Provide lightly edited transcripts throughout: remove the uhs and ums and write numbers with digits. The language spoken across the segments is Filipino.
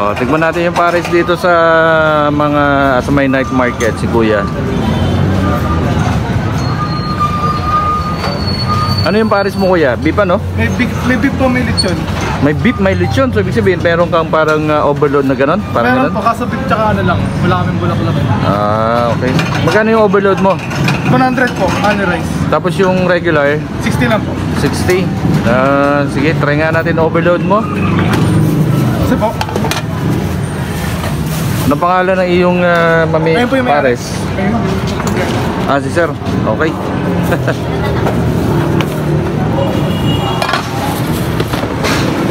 Oh, tignan natin yung pares dito sa may night market si Kuya. Ano yung pares mo, Kuya? Beef ano? May beef po, may lechon. May beef, may lechon. So ibig sabihin meron kang parang overload na ganon? Meron po, kaso beef tsaka ano lang. Wala kaming bulak-bulak. Ah, okay. Magkano yung overload mo? 100 po, honey rice. Tapos yung regular? 60 lang po. 60. Sige, try nga natin overload mo. Kasi po. Ano pangalan ng iyong pares? Ah, si sir. Okay.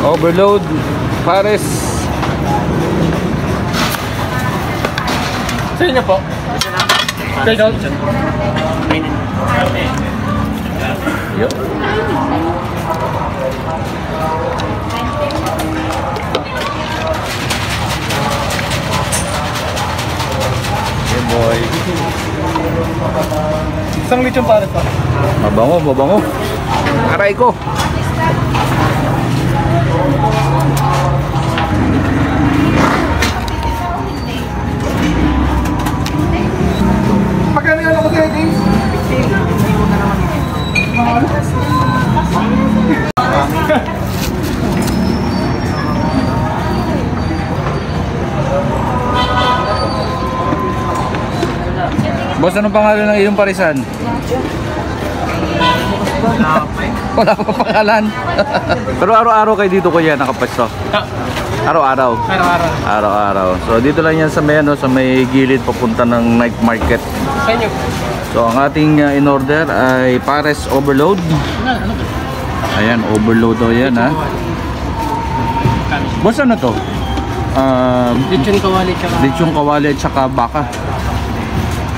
Overload pares. Sa inyo po. Take out. Yo. Hey boy. Isang lechon pares po. Mabango, mabango. Aray ko. Magkano yan ako sa'yo, James? 15. Mahal? Boss, anong pangalan ng iyong parisan? Wala pa pangalan. Pero araw-araw kayo dito, Kuya, nakapwesto? Araw-araw? Araw-araw. So dito lang yan sa may gilid papunta ng night market. So ang ating in-order ay pares overload. Ayan, overload o yan, ha. Boss, ano to? Lechon kawali at saka baka.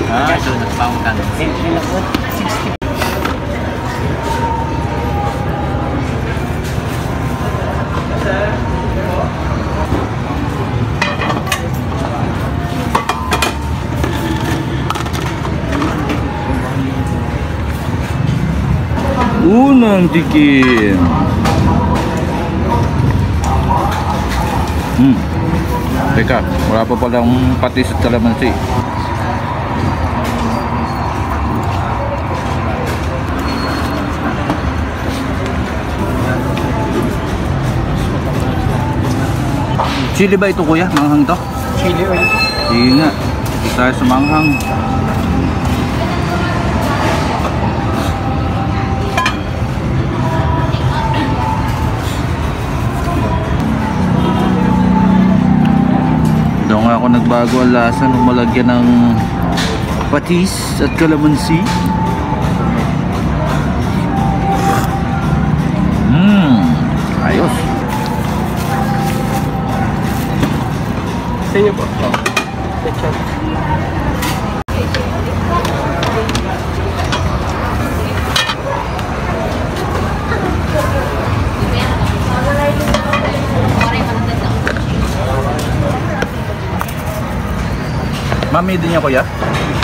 So nagpaungan. 60. Unang tikim. Teka, wala pa palang patis at kalamansi. Chili ba ito, Kuya? Manghang to? Chili oil. Sige nga. Ito tayo sa manghang. Doon nga ako nagbago ang lasa nung malagyan ng patis at kalamansi. Ayos. Sa inyo po. Lechon. Mami din niya, Kuya?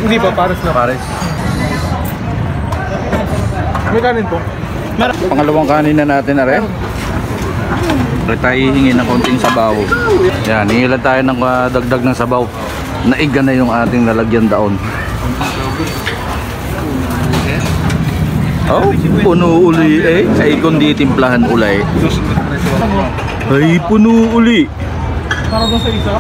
Hindi po, pares na. Pares. May kanin po. Pangalawang kanin na natin, are. Pero tayo hihingi ng konting sabaw. Yan, hihilan tayo ng dagdag ng sabaw. Naiga na yung ating lalagyan daon. Oh, puno uli eh. Ay kundi timplahan ulay. Ay, puno uli. Para doon sa isa.